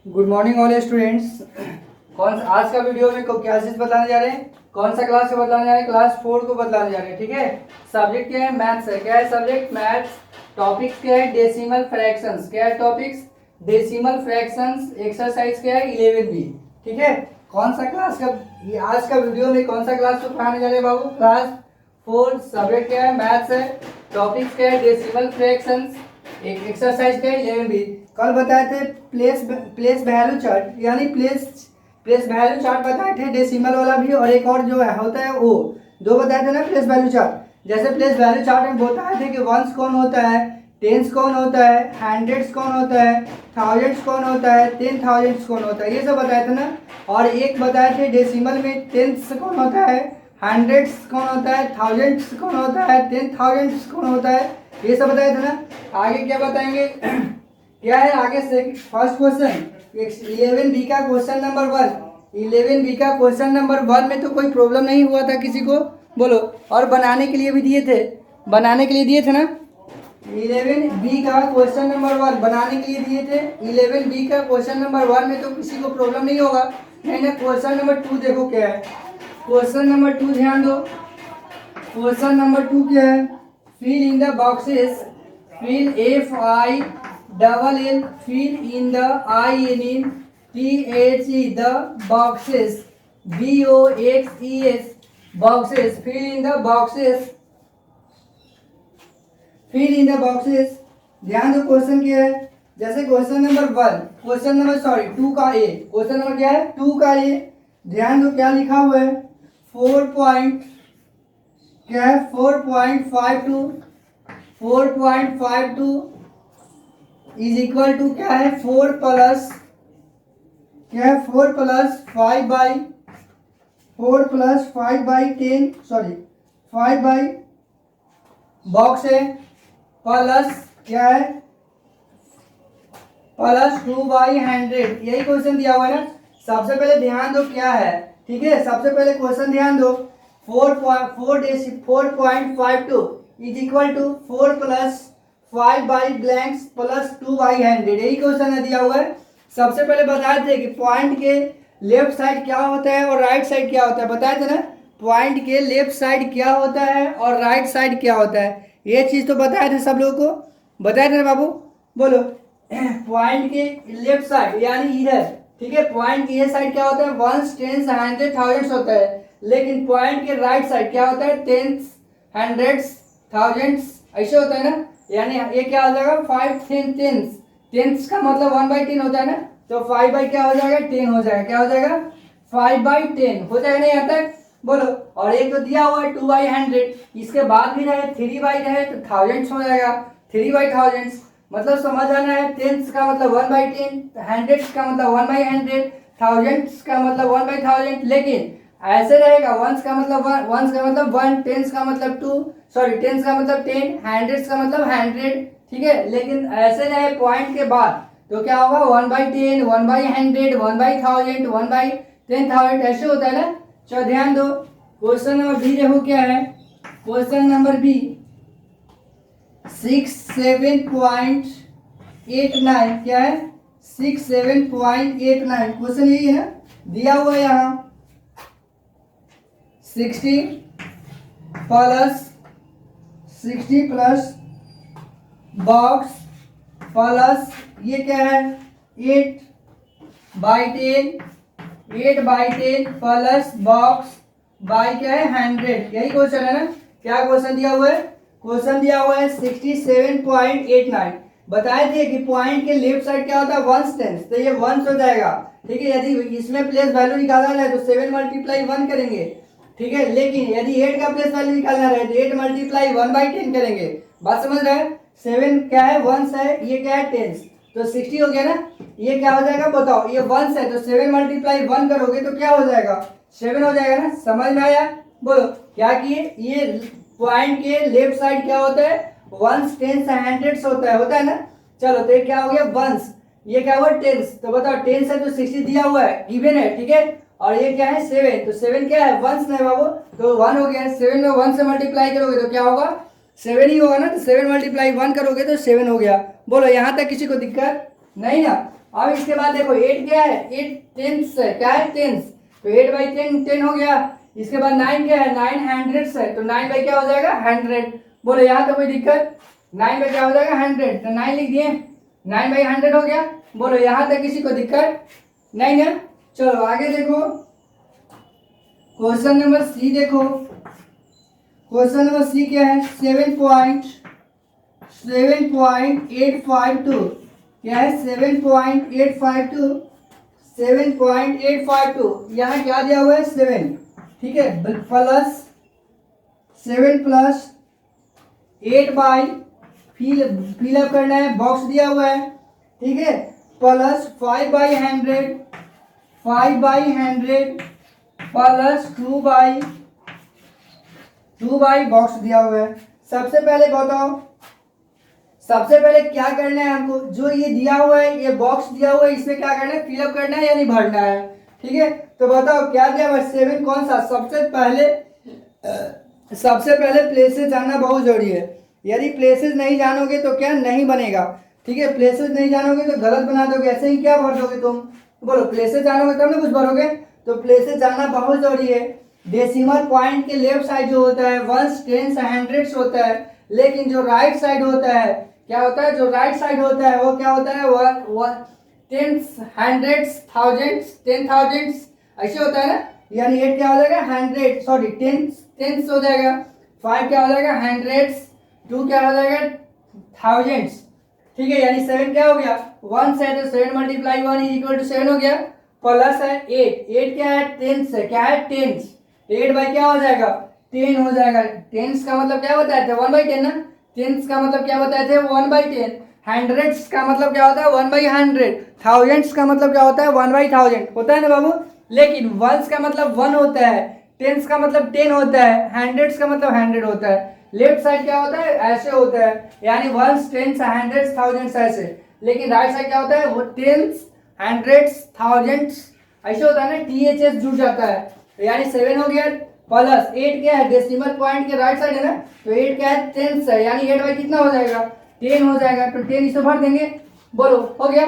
Good morning all students. कौन आज का वीडियो में क्या चीज बताने जा रहे हैं, कौन सा क्लास को बताने जा रहे हैं, क्लास 4 को बताने जा रहे हैं। ठीक है, सब्जेक्ट क्या है, मैथ्स है। क्या है सब्जेक्ट, मैथ्स। टॉपिक्स क्या है, डेसिमल फ्रैक्शंस। क्या है टॉपिक्स, डेसिमल फ्रैक्शंस। एक्सरसाइज क्या है, 11 बी। ठीक है, कौन सा क्लास का ये आज का वीडियो में कौन सा क्लास को पढ़ाने जा रहे हैं बाबू, क्लास 4। सब्जेक्ट क्या है, मैथ्स है। टॉपिक्स क्या है, डेसिमल फ्रैक्शंस। एक एक्सरसाइज क्या है, 11 बी। कल बताए थे प्लेस वैल्यू चार्ट, यानी प्लेस वैल्यू चार्ट बताए थे, डेसिमल वाला भी, और एक और जो है होता है वो दो बताए थे ना प्लेस वैल्यू चार्ट। जैसे प्लेस वैल्यू चार्ट में बताए थे कि वंस कौन होता है, टेंस कौन होता है, हंड्रेड्स कौन होता है, थाउजेंड्स कौन होता है, 10,000 कौन होता है, ये सब बताए थे ना। और एक बताए थे डेसिमल में टेंस कौन होता है, हंड्रेड्स कौन होता है, थाउजेंड्स कौन होता है, 10,000 कौन होता है, ये सब बताए थे ना। आगे क्या बताएंगे क्या है आगे से फर्स्ट क्वेश्चन 11 बी का क्वेश्चन नंबर 1। 11 बी का क्वेश्चन नंबर 1 में तो कोई प्रॉब्लम नहीं हुआ था किसी को, बोलो। और बनाने के लिए भी दिए थे, बनाने के लिए दिए थे ना। 11 बी का क्वेश्चन नंबर 1 बनाने के लिए दिए थे। 11 बी का क्वेश्चन नंबर 1 में तो किसी को प्रॉब्लम नहीं होगा, नहीं ना। क्वेश्चन नंबर 2 देखो क्या है, क्वेश्चन नंबर 2 ध्यान दो। क्वेश्चन नंबर 2 क्या है, fill in the boxes, fill FILL, fill in the INTHE, the boxes, BOXES, boxes, fill in the boxes, fill in the boxes। ध्यान दो क्वेश्चन क्या है, जैसे क्वेश्चन नंबर 1, क्वेश्चन नंबर 2 का ए, क्वेश्चन नंबर क्या है 2 का ए। ध्यान दो क्या लिखा हुआ है, 4 क्या है 4.52 इज इक्वल टू क्या है 4 प्लस क्या है 4 plus 5 by 10, sorry 5 by box है, प्लस क्या है प्लस 2 बाई 100। यही क्वेश्चन दिया हुआ है ना। सबसे पहले ध्यान दो क्या है, ठीक है, सबसे पहले क्वेश्चन ध्यान दो। 4.52 is equal to 4 plus 5 by blanks plus 2 by 100, यही क्वेश्चन है दिया हुआ है। सबसे पहले बताए थे कि पॉइंट के लेफ्ट साइड क्या होता है और राइट साइड क्या होता है, बताए थे ना। पॉइंट के लेफ्ट साइड क्या होता है और राइट साइड क्या होता है, ये चीज तो बताए थे सब लोगों को, बताए थे ना बाबू, बोलो। पॉइंट के लेफ्ट साइड यानी इधर, ठीक है, पॉइंट की ये साइड क्या होता है, वंस, टेंस, हंड्रेड, थाउजेंड्स होता है। लेकिन पॉइंट के राइट साइड क्या होता है, टेंस, हंड्रेड्स, थाउजेंड्स, ऐसे होता है ना। यानी ये क्या हो जाएगा 5 10 टेंस, टेंस का मतलब 1/10 होता है ना, तो 5 बाई क्या हो जाएगा 10 हो जाएगा, क्या हो जाएगा 5/10 हो जाएगा ना यहाँ तक, बोलो। और एक तो दिया हुआ है 2/100, इसके बाद भी रहे 3 बाई रहे तो थाउजेंड्स हो जाएगा, 3/1000। मतलब समझ आना है, टेंस का मतलब 1/10, हंड्रेड्स का मतलब 1/100, थाउजेंड्स का मतलब 1/1000। लेकिन ऐसे रहेगा, वंस का मतलब वंस का मतलब 1, टेंस का मतलब 2, सॉरी टेंस का मतलब 10, हंड्रेड्स का मतलब 100, ठीक है। लेकिन ऐसे रहे पॉइंट के बाद तो क्या होगा 1/10, 1/100, 1/1000, 1/10,000, ऐसे होता है ना। चलो ध्यान दो, क्वेश्चन नंबर बी देखो क्या है, क्वेश्चन नंबर बी 67.89, क्या है 67.89, क्वेश्चन यही है ना, दिया हुआ है यहाँ 60 प्लस बॉक्स प्लस ये क्या है 8/10 प्लस बॉक्स बाई क्या है 100, यही क्वेश्चन है ना। क्या क्वेश्चन दिया हुआ है, क्वेश्चन दिया हुआ है 67.89। बताए थे कि पॉइंट के लेफ्ट साइड क्या होता है वंस टेंस, तो ये वंस हो जाएगा, ठीक है। यदि इसमें प्लेस वैल्यू निकालना है तो 7 मल्टीप्लाई 1 करेंगे, ठीक है। लेकिन यदि 8 का प्लेस वैल्यू निकालना है तो 8 मल्टीप्लाई 1/10 करेंगे, बात समझ रहे हैं। 7 क्या है वंस है, ये क्या है टेंस, तो 60 हो गया ना। ये क्या हो जाएगा बताओ, ये वंस है तो 7 मल्टीप्लाई 1 करोगे तो क्या हो जाएगा 7 हो जाएगा ना, समझ में आया, बोलो। क्या किए, ये पॉइंट के लेफ्ट साइड क्या होता है वंस, टेंस, हंड्रेड्स होता है ना। चलो तो ये क्या हो गया वंस, ये क्या हुआ टेंस, तो बताओ टेंस है तो 60 दिया हुआ है, गिवन है, ठीक है। और ये क्या है 7, तो 7 क्या है वंस है बाबू, तो 1 हो गया। 7 में 1 से मल्टीप्लाई करोगे तो क्या होगा 7 ही होगा ना, तो 7 मल्टीप्लाई 1 करोगे तो 7 हो गया। बोलो यहाँ तक किसी को दिक्कत नहीं ना। अब इसके बाद देखो 8 क्या है, 8 टेंस है, क्या है टेंस, तो 8 बाई 10 10 हो गया। इसके बाद 9 क्या है, 9 हंड्रेड्स है, तो 9 बाई क्या हो जाएगा 100। बोलो यहाँ तो कोई दिक्कत, 9 बाई क्या हो जाएगा 100, तो 9 लिख दिए, 9 बाई 100 हो गया। बोलो यहाँ तक किसी को दिक्कत नहीं ना। चलो आगे देखो, क्वेश्चन नंबर सी देखो। क्वेश्चन नंबर सी क्या है, 7.852 क्या है, 7.852, 7.852 यहाँ क्या दिया हुआ है 7, ठीक है, प्लस 7 प्लस 8 बाई फिलअप करना है, बॉक्स दिया हुआ है, ठीक है, plus 5 by 100, 5 by 100 plus 2 by box दिया हुआ है। सबसे पहले बताओ, सबसे पहले क्या करना है हमको, जो ये दिया हुआ है, ये बॉक्स दिया हुआ है, इसमें क्या करना है, फिलअप करना है यानी भरना है, ठीक है। तो बताओ क्या दिया हुआ है 7 कौन सा, सबसे पहले प्लेसेस जानना बहुत जरूरी है। यदि प्लेसेस नहीं जानोगे तो क्या नहीं बनेगा, ठीक है, प्लेसेस नहीं जानोगे तो गलत बना दोगे, ऐसे ही क्या भर दोगे तुम, बोलो प्लेसेस जानोगे तब ना कुछ भरोगे, तो प्लेसेस जानना बहुत जरूरी है। डेसिमल पॉइंट के लेफ्ट साइड जो होता है वंस टेंस हंड्रेड्स होता है, लेकिन जो राइट साइड होता है क्या होता है, जो राइट साइड होता है वो क्या होता है, टेंस हंड्रेड्स थाउजेंड्स 10,000 ऐसे होता है ना, यानी 8 क्या हो जाएगा 100, सॉरी टेंस हो जाएगा, 5 क्या हो जाएगा हंड्रेड्स, 2 क्या हो जाएगा थाउजेंड्स, ठीक है, यानी 7 क्या हो गया 1 है, तो 7 मल्टीप्लाई 1 इज इक्वल टू 7 हो गया, प्लस है 8 क्या है टेंस है, क्या है टेंस, 8 बाई क्या हो जाएगा 10 हो जाएगा। टेंस का मतलब क्या बताए थे 1/10 ना, टेंस का मतलब क्या बताए थे 1/10, हंड्रेड्स का मतलब क्या होता है 1/100, थाउजेंड्स का मतलब क्या होता है 1/1000 होता है ना बाबू, लेकिन वंस का मतलब 1 होता है, टेंस का मतलब 10 होता है, हंड्रेड्स का मतलब 100 होता है। लेफ्ट साइड क्या होता है ऐसे होता है, यानी वंस टेंस हंड्रेड्स थाउजेंड्स ऐसे, लेकिन राइट साइड क्या होता है वो टेंस हंड्रेड्स थाउजेंड्स ऐसे होता है ना, THS जुड़ जाता है, तो यानी 7 हो गया, प्लस 8 क्या है डेसिमल पॉइंट के राइट साइड है ना, तो 8 क्या है टेंस है, यानी 8 बाई कितना हो जाएगा 10 हो जाएगा, तो 10 इसे भर देंगे, बोलो हो गया,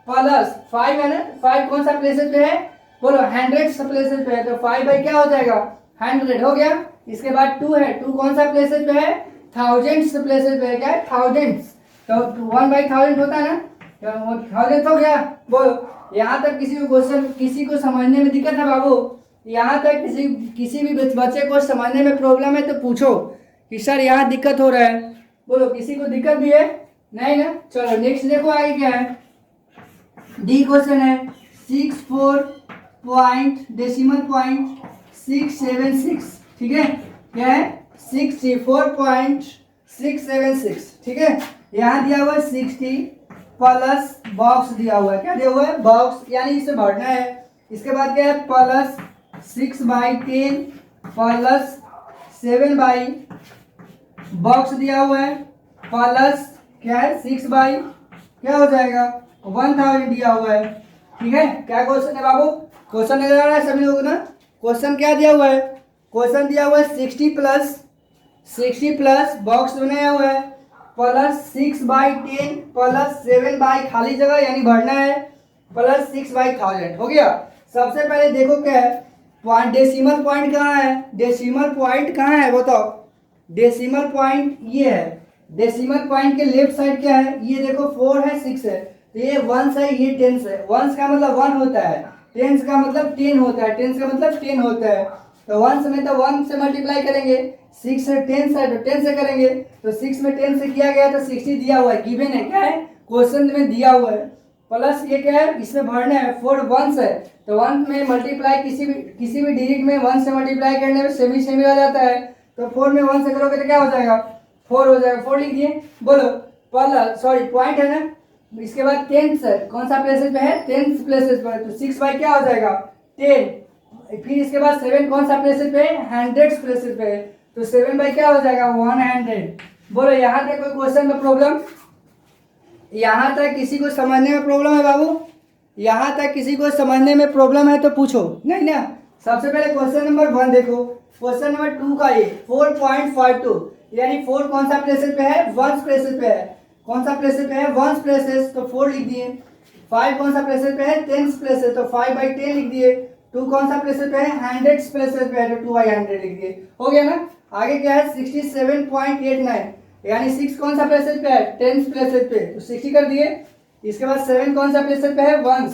प्लस 5 है ना, 5 कौन सा प्लेसेस पे है, बोलो हंड्रेड्स प्लेसेस पे है, तो 5 बाई क्या हो जाएगा 100 हो गया। इसके बाद 2 है, 2 कौन सा प्लेसेस पे है, थाउजेंड्स प्लेसेस पे है, क्या है थाउजेंड्स, तो 1/1000 होता है ना, तो 1000 हो गया। बोलो यहाँ तक किसी को क्वेश्चन, किसी को समझने में दिक्कत है बाबू, यहाँ तक किसी भी बच्चे को समझने में प्रॉब्लम है तो पूछो कि सर यहाँ दिक्कत हो रहा है, बोलो किसी को दिक्कत भी है नहीं ना। चलो नेक्स्ट देखो आगे क्या है, डी क्वेश्चन है 64.676, ठीक है, क्या है 64.676, ठीक है, यहाँ दिया हुआ है 60 प्लस बॉक्स दिया हुआ है, क्या दिया हुआ है बॉक्स, यानी इसे भरना है। इसके बाद क्या है प्लस 6/10 प्लस 7 बाई बॉक्स दिया हुआ है, प्लस क्या है 6 बाई क्या हो जाएगा 1000 दिया हुआ है, ठीक है। क्या क्वेश्चन है बाबू, क्वेश्चन नजर आ रहा है सभी लोगों ना, क्वेश्चन क्या दिया हुआ है, क्वेश्चन दिया हुआ है 60 प्लस बॉक्स बनाया हुआ है, प्लस 6/10 प्लस 7 बाई खाली जगह यानी भरना है, प्लस 6/1000 हो गया। सबसे पहले देखो क्या है पॉइंट, डेसिमल पॉइंट कहाँ है, डेसिमल पॉइंट कहाँ है बताओ, डेसिमल पॉइंट ये है, डेसिमल पॉइंट के लेफ्ट साइड क्या है, ये देखो 4 है 6 है, तो ये वंस है ये टेंस है, वंस का मतलब 1 होता है, टेंस का मतलब 10 होता है, टेंस का मतलब 10 होता है, तो वंस में तो 1 से मल्टीप्लाई करेंगे, 6 से 10 है तो 10 से करेंगे, तो 6 में 10 से किया गया तो 60 दिया हुआ है, गिवन है, क्या है क्वेश्चन में दिया हुआ है, प्लस ये क्या है इसमें भरना है 4 वंस है, तो 1 में मल्टीप्लाई किसी भी डिजिट में 1 से मल्टीप्लाई करने में सेमी आ जाता है, तो 4 में 1 से करोगे तो क्या हो जाएगा 4 हो जाएगा, 4 लिख दिए। बोलो प्लस सॉरी पॉइंट है ना, इसके बाद टेंस है, कौन सा प्लेसेस पे है टेंस प्लेसेस पर, तो 6 बाई क्या हो जाएगा 10, फिर इसके बाद 7 कौन सा प्लेसेस पे है हंड्रेड्स प्लेसेस पे है, तो 7 बाई क्या हो जाएगा 100। बोलो यहाँ तक कोई क्वेश्चन में प्रॉब्लम, यहाँ तक किसी को समझने में प्रॉब्लम है बाबू, यहाँ तक किसी को समझने में प्रॉब्लम है तो पूछो नहीं ना। सबसे पहले क्वेश्चन नंबर 1 देखो, क्वेश्चन नंबर 2 का ये 4.52 यानी 4 कौन सा प्लेसेस पे है वंस प्लेसेस पे है, कौन सा प्लेसेस पे है वंस प्लेसेस, तो 4 लिख दिए, 5 कौन सा प्लेसेस पे है, 10 प्लेसेस, तो 5/10 लिख दिए। 2 कौन सा प्लेसेस पे है, 100 प्लेसेस पे है, तो 2/100 लिख दिए। हो गया ना। आगे क्या है, 67.89, यानी 6 कौन सा प्लेसेस पे है, 10 प्लेसेस पे, तो 60 कर दिए। इसके बाद 7 कौन सा प्लेसेस पे है, 1,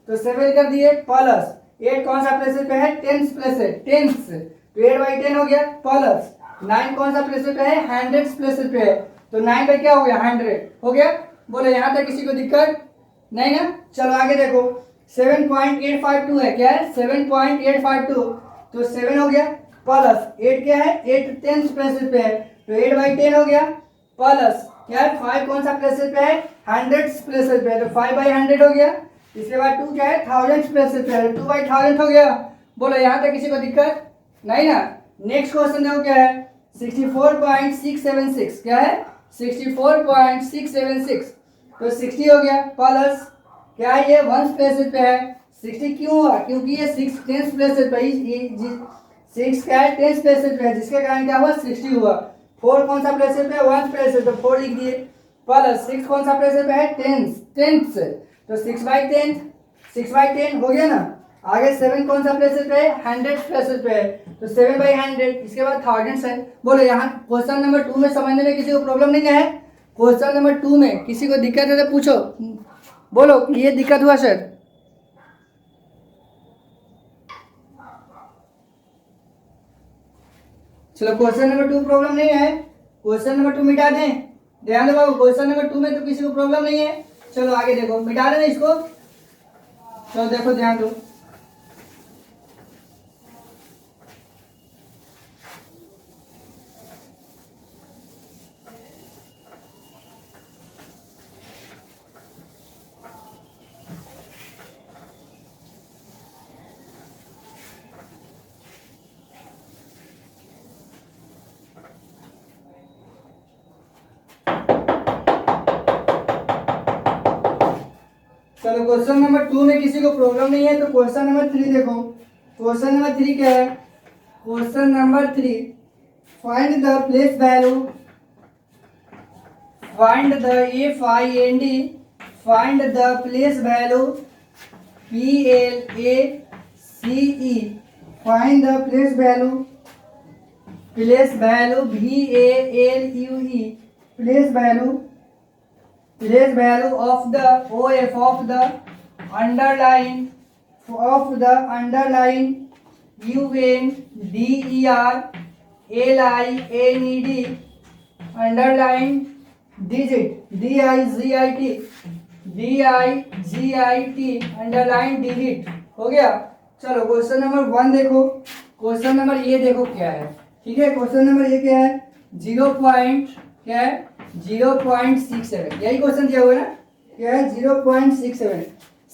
तो 7 कर दिए, प्लस 8 कौन सा प्लेसेस पे है, 10 प्लेसेस, 10, तो 8/10 हो गया, प्लस 9 कौन सा प्लेसेस पे है, 100 प्लेसेस पे है, तो 9 पे क्या हो गया, 100 हो गया। बोलो यहाँ तक किसी को दिक्कत नहीं ना। चलो आगे देखो, 7.852 है, क्या है, 7.852, तो 7 हो गया, प्लस 8 क्या है, 8 10 प्लेसेस पे है, तो 8/10 हो गया, प्लस क्या है, 5 कौन सा प्लेसेस पे है, 100 प्लेसेस पे है, तो 5/100 हो गया। इसके बाद 2 क्या है, 1000 प्लेसेस पे है, 2/1000 हो गया। बोलो यहाँ तक किसी को दिक्कत नहीं ना। नेक्स्ट क्वेश्चन देखो क्या है, 64.676, क्या है, 64.676, तो 60 हो गया, प्लस क्या है, ये 1 प्लेसेस पे है, 60 क्यों हुआ, क्योंकि ये 6 10 प्लेसेस पे, 6 क्या है, 10 प्लेसेस पे है, जिसके कारण क्या हुआ, 60 हुआ। 4 कौन सा प्लेसेस पे है, 1 प्लेसेस, तो 4 लिख दिए, प्लस 6 कौन सा प्लेसेस पे है, 10, तो 6/10, 6/10 हो गया ना। आगे 7 कौन सा प्लेसेस पे है, 100 प्लेसेस पे है, तो 7/100, इसके बाद 1000 है। बोलो यहाँ क्वेश्चन नंबर 2 में समझने में किसी को प्रॉब्लम नहीं है, क्वेश्चन नंबर 2 में किसी को दिक्कत है तो पूछो, बोलो ये दिक्कत हुआ सर। चलो क्वेश्चन नंबर 2 प्रॉब्लम नहीं है, क्वेश्चन नंबर 2 मिटा दें। ध्यान दो बाबू, क्वेश्चन नंबर 2 में तो किसी को प्रॉब्लम नहीं है। चलो आगे देखो, मिटा देना इसको। चलो देखो ध्यान दो, चलो क्वेश्चन नंबर 2 में किसी को प्रॉब्लम नहीं है, तो क्वेश्चन नंबर 3 देखो। क्वेश्चन नंबर 3 क्या है, question number 3, find the place value, find the FIND, find the place value PLACE, find the place value, place value VALUE, place value, place value of the OF of the underline UN DER LINED underline digit underline digit। हो गया। चलो question number 1 देखो, question number ये देखो क्या है, ठीक है। क्वेश्चन नंबर ये क्या है, 0.67, यही क्वेश्चन दिया हुआ है ना, क्या है 0.67।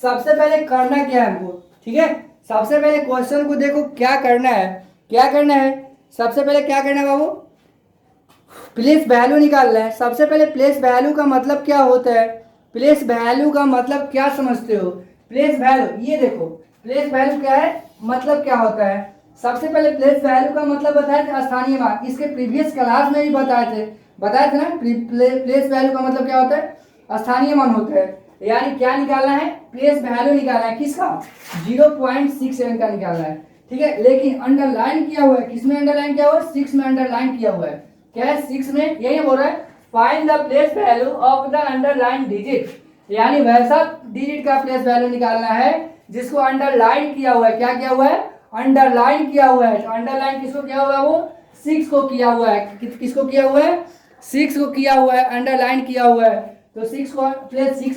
सबसे पहले करना क्या है हमको, ठीक है। सबसे पहले क्वेश्चन को देखो क्या करना है, क्या करना है, सबसे पहले क्या करना है बाबू, प्लेस वैल्यू निकालना है। सबसे पहले प्लेस वैल्यू का मतलब क्या होता है, प्लेस वैल्यू का मतलब क्या समझते हो, प्लेस वैल्यू, ये देखो प्लेस वैल्यू क्या है, मतलब क्या होता है। सबसे पहले प्लेस वैल्यू का मतलब बताए थे स्थानीय मान, इसके प्रीवियस क्लास में भी बताए थे ना। प्लेस वैल्यू का मतलब क्या होता है, स्थानीय मान होता है। यानी क्या निकालना है, प्लेस वैल्यू निकालना है, किसका, 0.67 का निकालना है, ठीक है। लेकिन अंडरलाइन किया हुआ है, किसमें अंडरलाइन किया हुआ है, 6 में अंडरलाइन किया हुआ है। क्या है, 6 में, यही बोल रहा है, find the place value of the underline digit, यानी वैसा डिजिट का प्लेस वैल्यू निकालना है जिसको अंडरलाइन किया हुआ है। क्या किया हुआ है, अंडरलाइन किया हुआ है। अंडरलाइन किसको किया हुआ है, वो 6 को किया हुआ है। किसको किया हुआ है, 6 को किया हुआ है, अंडरलाइन किया हुआ है। तो 6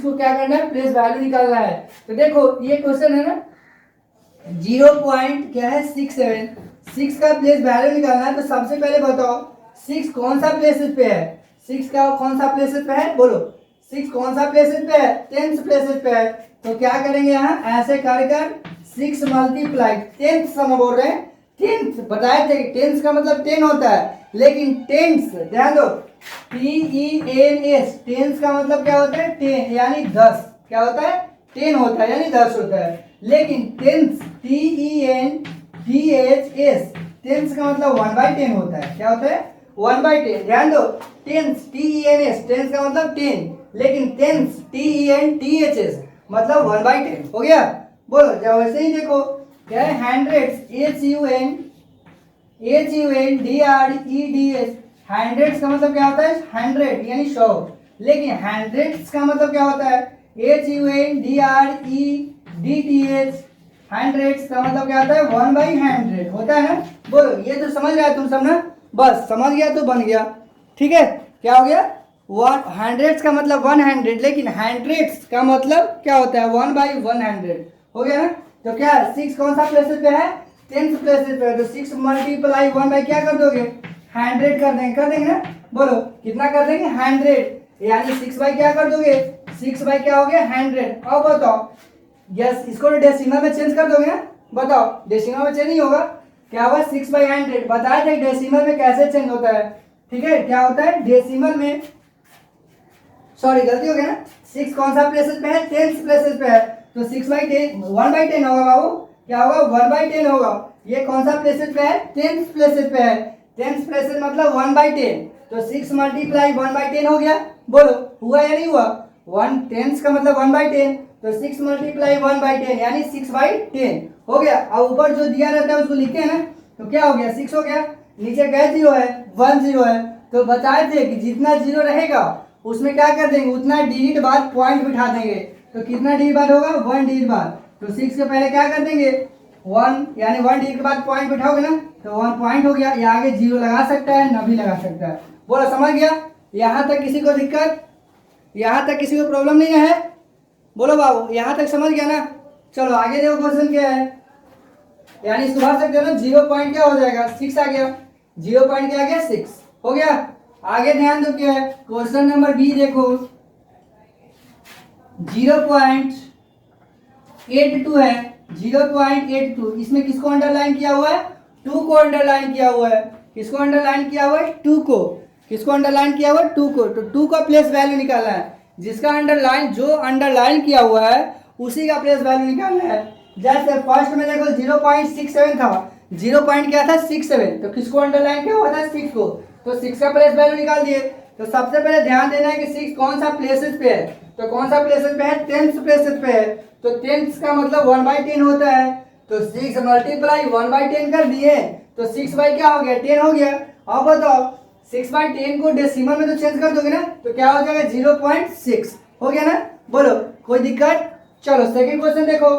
को क्या करना है, प्लेस वैल्यू निकालना है। तो देखो ये क्वेश्चन है ना, 0.67, 6 का प्लेस वैल्यू निकालना है। तो सबसे पहले बताओ 6 कौन सा प्लेसेस पे है, 6 का कौन सा प्लेसेस पे है, बोलो 6 कौन सा प्लेसेस पे है, 10 प्लेसेस पे है। तो क्या करेंगे यहाँ, ऐसे कर 6 मल्टीप्लाई 10 सम बोल रहे हैं, 10 बताए थे कि 10 का मतलब 10 होता है, लेकिन 10 ध्यान दो, TENS, 10 का मतलब क्या होता है, 10 यानी 10, क्या होता है, 10 होता है यानी 10 होता है। लेकिन 10 TENTHS, 10 का मतलब 1/10 होता है। क्या होता है, 1/10। ध्यान दो, 10 TENS, 10 का मतलब 10, लेकिन 10 TENTHS मतलब 1/10 हो गया। बोलो जब वैसे ही देखो क्या है, हंड्रेड्स, HUNDREDS, हंड्रेड्स का मतलब क्या होता है 100 यानी 100, लेकिन हंड्रेड्स का मतलब क्या होता है HUNDREDTH, हंड्रेड्स का मतलब क्या होता है 1/100 होता है ना। बोलो ये तो समझ रहा है तुम सब ना, बस समझ गया तो बन गया। ठीक है, क्या हो गया, हंड्रेड्स का मतलब 100, लेकिन हंड्रेड्स का मतलब क्या होता है 1/100 हो गया ना। तो क्या 6 कौन सा प्लेसेस पे है, 10th प्लेसेस पे है, तो 6 मल्टीप्लाई 1 बाई क्या कर दोगे 100 कर देंगे ना। बोलो कितना कर देंगे 100, यानी 6 बाई क्या कर दोगे 6 बाई क्या हो गया 100। अब बताओ यस, इसको डेसिमल में चेंज कर दोगे ना, बताओ डेसिमल में चेंज नहीं होगा, क्या होगा 6/100। बताया था डेसिमल में कैसे चेंज होता है, ठीक है, क्या होता है डेसिमल में, सॉरी गलती हो गया ना, 6 कौन सा प्लेसेस पे है 10th प्लेसेस पे है, तो 6/10 1/10 होगा बाबू, क्या होगा 1/10 होगा। ये कौन सा प्लेसेस पे है 10th प्लेसेस पे है, 10th प्लेसेस मतलब 1/10, तो 6 मल्टीप्लाई 1/10 हो गया। बोलो हुआ या नहीं हुआ, 1/10 का मतलब 1/10, तो 6 मल्टीप्लाई 1/10 यानी 6/10 हो गया। अब ऊपर जो दिया रहता है उसको लिखते हैं ना, तो क्या हो गया 6 हो गया, नीचे क्या 0 है 1 0 है, तो बताए थे कि जितना 0 रहेगा उसमें क्या कर देंगे उतना डिजिट बाद पॉइंट बिठा देंगे, तो कितना डिजिट बाद होगा 1 डिजिट बाद, तो 6 के पहले क्या कर देंगे 1, यानी 1 डिजिट के बाद पॉइंट बिठाओगे ना, तो 1 पॉइंट हो गया, या आगे 0 लगा सकता है ना भी लगा सकता है। बोलो समझ गया, यहाँ तक किसी को दिक्कत, यहाँ तक किसी को प्रॉब्लम नहीं है, बोलो बाबू यहाँ तक समझ गया ना। चलो आगे देखो क्वेश्चन क्या है, यानी सुबह सकते हो ना 0 पॉइंट क्या हो जाएगा 6 आ गया, 0 पॉइंट क्या आ गया 6 हो गया। आगे ध्यान दो क्या है, क्वेश्चन नंबर बी देखो 0.82 है, 0.82, इसमें किसको अंडरलाइन किया हुआ है 2 को अंडरलाइन किया हुआ है, किसको अंडरलाइन किया हुआ है 2 को, किसको अंडरलाइन किया हुआ है 2 को, तो 2 का प्लेस वैल्यू निकालना है, जिसका अंडरलाइन जो अंडरलाइन किया हुआ है उसी का प्लेस वैल्यू निकालना है। जैसे फर्स्ट में देखो 0.67 था, 0 पॉइंट क्या था 67, तो किसको अंडरलाइन किया हुआ था 6 को, तो 6 का प्लेस वैल्यू निकाल दिए। तो सबसे पहले ध्यान देना है कि 6 कौन सा प्लेसेस पे है, तो कौन सा प्लेसेस पे है 10th प्लेसेस पे है, तो 10th का मतलब 1/10 होता है, तो 6 मल्टीप्लाई 1/10 कर दिए, तो 6 बाई क्या हो गया 10 हो गया। अब बताओ 6/10 को डेसिमल में तो चेंज कर दोगे ना, तो क्या हो जाएगा 0.6 हो गया ना। बोलो कोई दिक्कत। चलो सेकंड क्वेश्चन देखो,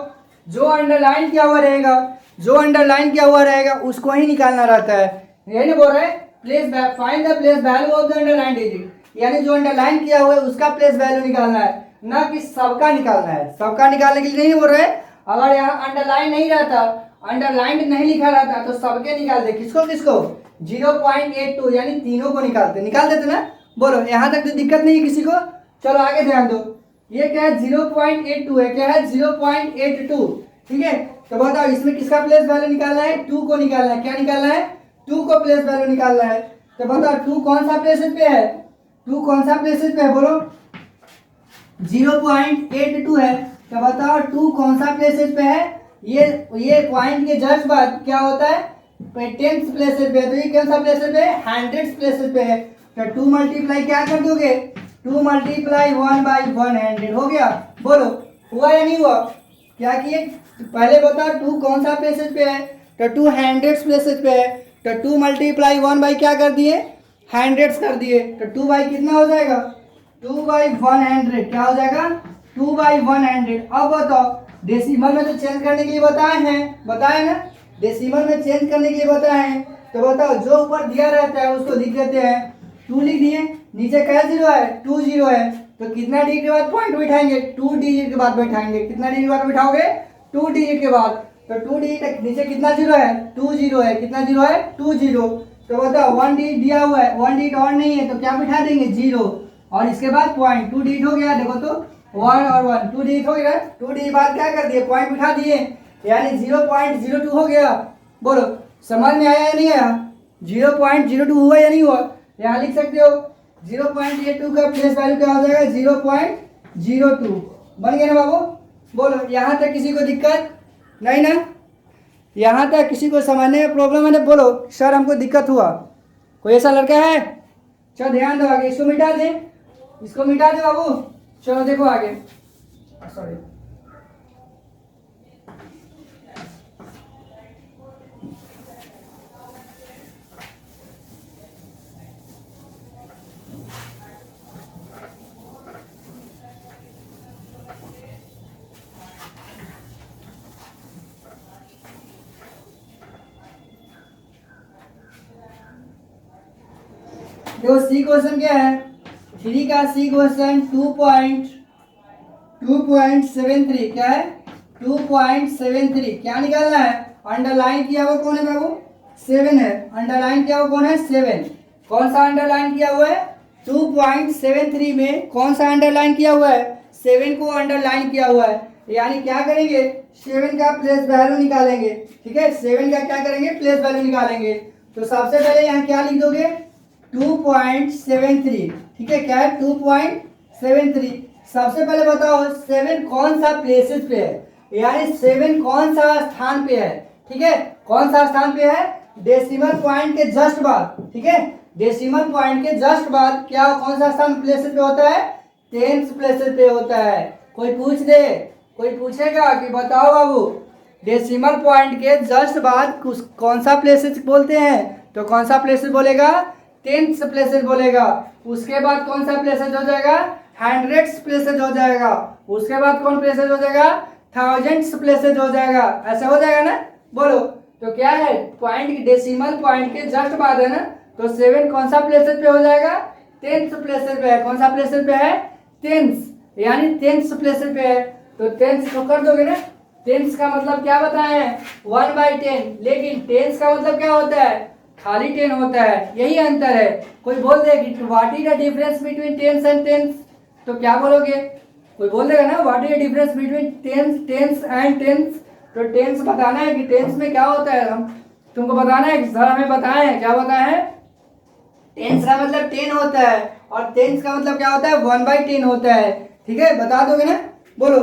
जो अंडरलाइन किया हुआ रहेगा, जो अंडरलाइन किया हुआ रहेगा उसको ही निकालना रहता है, यही नहीं बोल रहे place find the place value of the underline digit, यानी जो अंडरलाइन किया हुआ है उसका प्लेस वैल्यू निकालना है, ना कि सबका निकालना है। सबका निकालने के लिए नहीं बोल रहे, अगर यहाँ अंडरलाइन नहीं रहता, अंडरलाइन नहीं लिखा रहता तो सबके निकाल दे, किसको किसको 0.82, यानी तीनों को निकाल देते ना। बोलो यहाँ तक तो दिक्कत नहीं है किसी को। चलो आगे ध्यान दो, ये क्या है 0.82 है, क्या है 0.82, ठीक है। तो बताओ इसमें किसका प्लेस वैल्यू निकालना है 2 को निकालना है, क्या निकालना है 2 को प्लेस वैल्यू निकालना है। तो बताओ 2 कौन सा प्लेसेस पे है, 2 कौन सा प्लेसेस पे है, बोलो 0.82 है, तो बताओ 2 कौन सा प्लेसेस पे है, ये पॉइंट के जस्ट बाद क्या होता है 10th प्लेसेस पे है, तो ये कौन सा प्लेसेस पे है 100th प्लेसेस पे है, तो 2 मल्टीप्लाई क्या कर दोगे 2 मल्टीप्लाई 1/100 हो गया। बोलो हुआ या नहीं हुआ, क्या किए पहले बताओ 2 कौन सा प्लेसेस पे है, तो 2 100th प्लेसेस पे है, तो 2 मल्टीप्लाई 1 बाई क्या कर दिए 100 कर दिए, तो 2 बाई कितना हो जाएगा 2/100, क्या हो जाएगा 2/100। अब बताओ डेसिमल में तो चेंज करने के लिए बताए ना, डेसिमल में चेंज करने के लिए बताए हैं, तो बताओ जो ऊपर दिया रहता है उसको लिख देते हैं, 2 लिख दिए, नीचे क्या 0 है 2 0 है, तो कितना डिजिट के बाद पॉइंट बैठाएंगे 2 डिजिट के बाद बैठाएंगे, कितना डिजिट के बाद बैठाओगे 2 डिजिट के बाद, तो 2 डिजिट नीचे कितना 0 है 2 0 है, कितना 0 है 2 0, तो बताओ 1 डिजिट दिया हुआ है 1 डिजिट और नहीं है, तो क्या बिठा देंगे 0, और इसके बाद पॉइंट 2 डिजिट हो गया, देखो तो 1 और 1 2 डिजिट हो गया, 2 डिजिट बाद क्या कर दिए पॉइंट बिठा दिए, यानी 0.02 हो गया। बोलो समझ में आया या नहीं आया, 0.02 हुआ या नहीं हुआ, यहाँ लिख सकते हो 0.82 का प्लेस वैल्यू क्या हो जाएगा 0.02 बन गया ना बाबू। बोलो यहाँ तक किसी को दिक्कत नहीं ना, यहाँ तक किसी को समझने में प्रॉब्लम है ना, बोलो सर हमको दिक्कत हुआ, कोई ऐसा लड़का है, चलो ध्यान दो आगे, इसको मिटा दे बाबू। चलो देखो आगे, सॉरी देखो सी क्वेश्चन क्या है, 3 का सी क्वेश्चन 2.73 क्या है, 2.73 क्या निकालना है, अंडरलाइन किया हुआ कौन है बाबू, 7 है, अंडरलाइन किया हुआ कौन है, 7, कौन सा अंडरलाइन किया हुआ है, 2.73 में कौन सा अंडरलाइन किया हुआ है, 7 को अंडरलाइन किया हुआ है, यानी क्या करेंगे, 7 का प्लेस वैल्यू निकालेंगे, ठीक है, 7 का क्या करेंगे, प्लेस वैल्यू निकालेंगे। तो सबसे पहले यहाँ क्या लिख दोगे, 2.73, ठीक है, क्या है 2.73। सबसे पहले बताओ 7 कौन सा प्लेसेस पे है, यानी 7 कौन सा स्थान पे है, ठीक है, कौन सा स्थान पे है, डेसिमल पॉइंट के जस्ट बाद, ठीक है, डेसिमल पॉइंट के जस्ट बाद क्या कौन सा स्थान प्लेसेस पे होता है, 10th प्लेसेस पे होता है। कोई पूछ दे, कोई पूछेगा कि बताओ बाबू डेसिमल पॉइंट के जस्ट बाद कौन सा प्लेसेस बोलते हैं, तो कौन सा प्लेसेस बोलेगा, 10th प्लेसेस बोलेगा। उसके बाद कौन सा प्लेसेस हो जाएगा, 100th प्लेसेस हो जाएगा। उसके बाद कौन प्लेसेस हो जाएगा, 1000th प्लेसेस हो जाएगा, ऐसा हो जाएगा ना, बोलो। तो क्या है, पॉइंट डेसिमल पॉइंट के जस्ट बाद है ना, तो 7 कौन सा प्लेसेस पे हो जाएगा, 10th प्लेसेस पे है, कौन सा प्लेसेस पे है, 10th, यानी 10th प्लेसेस पे है। तो 10th तो कर दोगे ना, 10th का मतलब क्या बताए हैं, 1/10, लेकिन 10th का मतलब क्या होता है, खाली 10 होता है, यही अंतर है। कोई बोल दे कि what is the difference between 10th and 10th, तो क्या बोलोगे, कोई बोल देगा ना what is the difference between 10th and 10th, तो 10th बताना है कि 10th में क्या होता है, हम तुमको बताना है कि सर हमें बताए हैं, क्या बताए हैं, 10th का मतलब 10 होता है और 10th का मतलब क्या होता है, 1/10 होता है, ठीक है, बता दोगे ना, बोलो,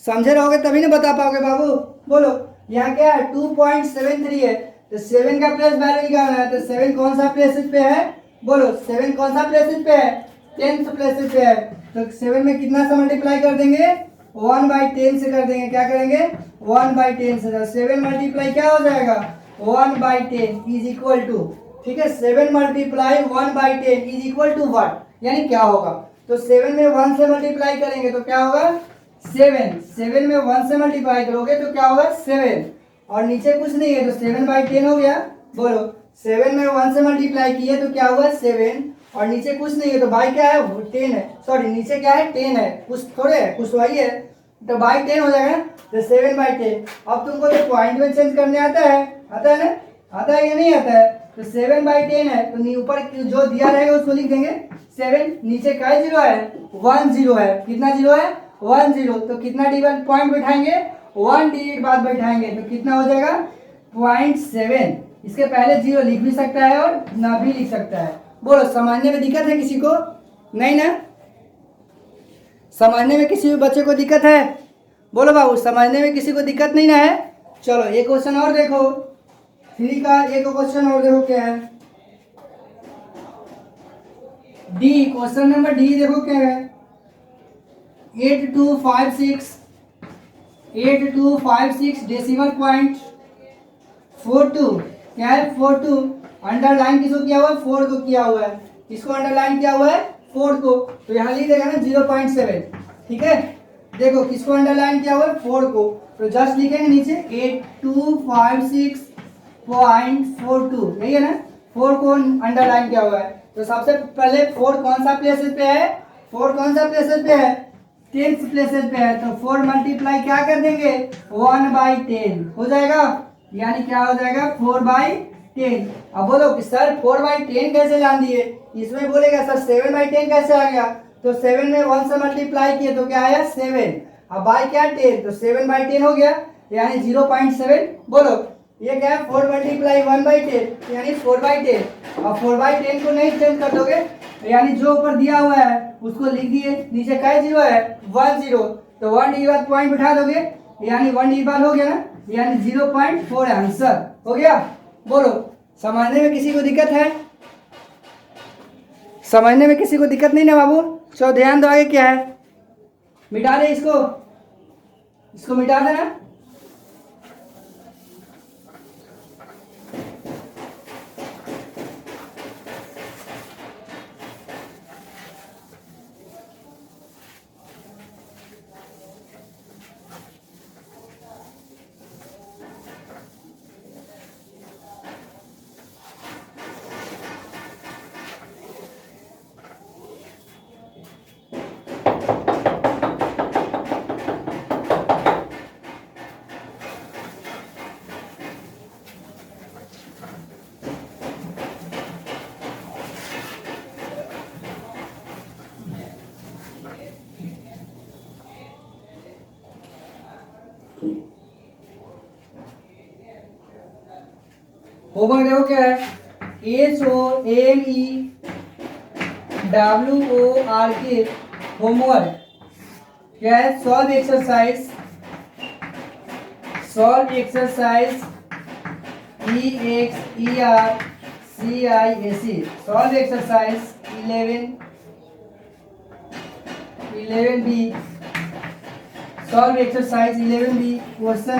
समझे रहोगे तभी ना बता पाओगे बाबू, बोलो। यहाँ क्या है 2.73 है, तो 7 का प्लेस वैल्यू निकालना है, तो 7 कौन सा प्लेसेस पे है, बोलो 7 कौन सा प्लेसेस पे है, 10th प्लेसेस पे है। तो 7 में कितना से मल्टीप्लाई कर देंगे, 1/10 से कर देंगे, क्या करेंगे 1/10 से, 7 मल्टीप्लाई क्या हो जाएगा 1/10 इज इक्वल टू, ठीक है, 7 multiply 1/10 is equal to what, यानी क्या होगा, तो 7 में 1 से मल्टीप्लाई करेंगे तो क्या होगा 7, 7 में 1 से मल्टीप्लाई करोगे तो क्या होगा 7, और नीचे कुछ नहीं है तो 7/10 हो गया, बोलो 7 में 1 से मल्टीप्लाई किए तो क्या हुआ 7, और नीचे कुछ नहीं है तो बाई क्या है 10 है, सॉरी नीचे क्या है 10 है, कुछ थोड़े है, कुछ तो वही है, तो बाई 10 हो जाएगा ना, तो 7/10। अब तुमको तो पॉइंट में चेंज करने आता है ना, आता है या नहीं आता है, तो 7/10 है तो ऊपर जो दिया रहेगा उसको लिख देंगे 7, नीचे क्या जीरो है 1 0 है, कितना जीरो है 1 0, तो कितना डिवाइड पॉइंट बैठाएंगे 1 डिजिट बाद बैठाएंगे तो कितना हो जाएगा 0.7, इसके पहले जीरो लिख भी सकता है और ना भी लिख सकता है। बोलो समझने में दिक्कत है किसी को, नहीं ना, समझने में किसी भी बच्चे को दिक्कत है, बोलो बाबू समझने में किसी को दिक्कत नहीं ना है। चलो एक क्वेश्चन और देखो, 3 का एक क्वेश्चन और देखो क्या है, डी, क्वेश्चन नंबर डी देखो क्या है, 8256 डेसिमल पॉइंट 42, क्या है 42, अंडरलाइन किसको किया हुआ है 4 को किया हुआ है, इसको अंडरलाइन किया हुआ है 4 को, तो यहाँ लिख देगा ना 0.7, ठीक है, देखो किसको अंडरलाइन किया हुआ है 4 को, तो जस्ट लिखेंगे नीचे 8256.42, यही है ना, 4 को अंडरलाइन किया हुआ है। तो सबसे पहले 4 कौन सा प्लेसेस पे है, 4 कौन सा प्लेसेस पे है 10th प्लेसेस पे है, तो 4 मल्टीप्लाई क्या कर देंगे 1/10 हो जाएगा, यानी क्या हो जाएगा 4/10। अब बोलो कि सर 4/10 कैसे जान दिए, इसमें बोलेगा सर 7/10 कैसे आ गया, तो 7 में 1 से मल्टीप्लाई किए तो क्या आया 7, अब बाई क्या 10, तो 7/10 हो गया, यानी 0.7, बोलो ये क्या है 4 मल्टीप्लाई 1/10 यानी 4/10, अब 4/10 को नहीं चेंज कर दोगे, यानी जो ऊपर दिया हुआ है उसको लिख दिए, नीचे क्या जीरो है 1 0, तो 1 डिवाइड बाद पॉइंट बिठा दोगे, यानी 1 डिवाइड हो गया ना, यानी 0.4 आंसर हो गया। बोलो समझने में किसी को दिक्कत है, समझने में किसी को दिक्कत नहीं ना बाबू, चलो ध्यान दो आगे क्या है, मिटा दे इसको मिटा देना। होमवर्क देखो क्या है, HOMEWORK होमवर्क क्या है, solve exercise EXERCIAC solve exercise 11B solve exercise 11B question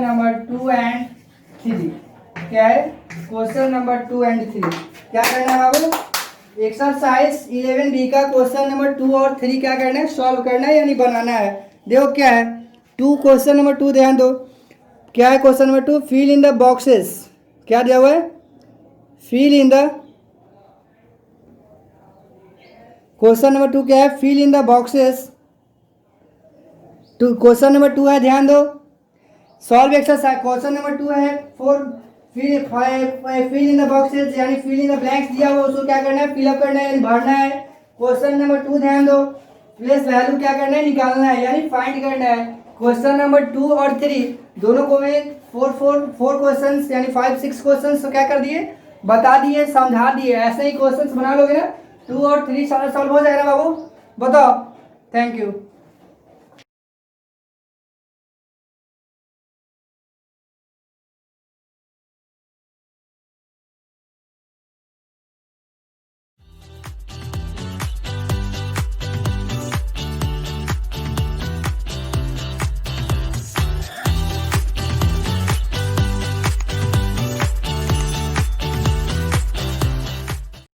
number 2 and 3 क्या है, क्वेश्चन नंबर 2 एंड 3 क्या करना है बाबू, एक्सरसाइज 11B का क्वेश्चन नंबर 2 और 3 क्या करना है, सॉल्व करना है यानी बनाना है। देखो क्या है, क्वेश्चन नंबर 2 ध्यान दो, क्या है question number 2, fill in the boxes, क्या दिया हुआ है, fill in the, question number 2 क्या है, fill in the boxes. Question number 2 है, ध्यान दो, सॉल्व एक्सरसाइज, क्वेश्चन नंबर 2 है for fill in the boxes यानी फिल इन द ब्लैंक्स दिया हुआ उसको क्या करना है, फिलअप करना है यानी भरना है। क्वेश्चन नंबर 2 ध्यान दो, प्लेस वैल्यू क्या करना है, निकालना है यानी फाइंड करना है। क्वेश्चन नंबर 2 और 3 दोनों को में फोर क्वेश्चंस यानी 5-6 क्वेश्चंस तो क्या कर दिए, बता दिए, समझा दिए। ऐसे ही क्वेश्चंस बना लोगे ना 2 और 3 सारा सॉल्व हो जाएगा बाबू, बताओ। Thank you.